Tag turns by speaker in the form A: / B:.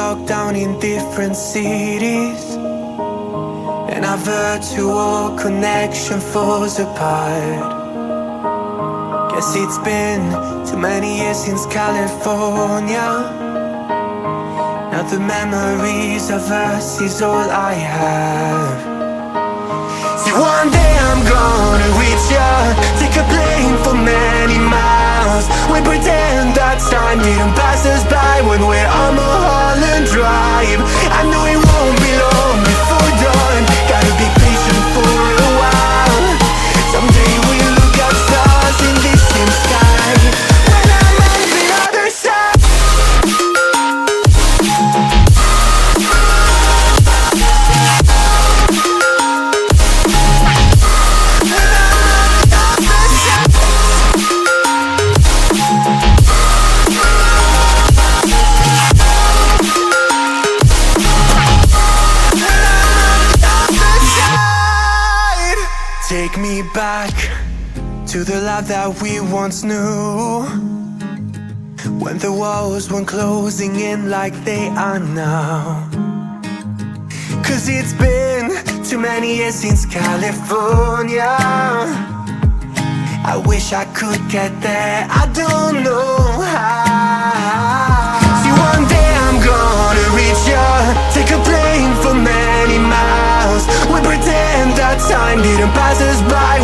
A: locked down in different cities, and our virtual connection falls apart. Guess it's been too many years since California. Now the memories of us is all I have. See, one day I'm gonna reach ya, take a plane for many miles. We pretend that time didn't pass us by when we're on Mulholland Drive. I know it won't be long before dawn, gotta be patient for a while. Someday we'll look at stars in this same sky when I'm on the other side. Take me back to the life that we once knew, when the walls weren't closing in like they are now. Cause it's been too many years since California. I wish I could get there, I don't know how. See, one day I'm gonna reach ya, take a plane for many miles. We pretend that time didn't pass us by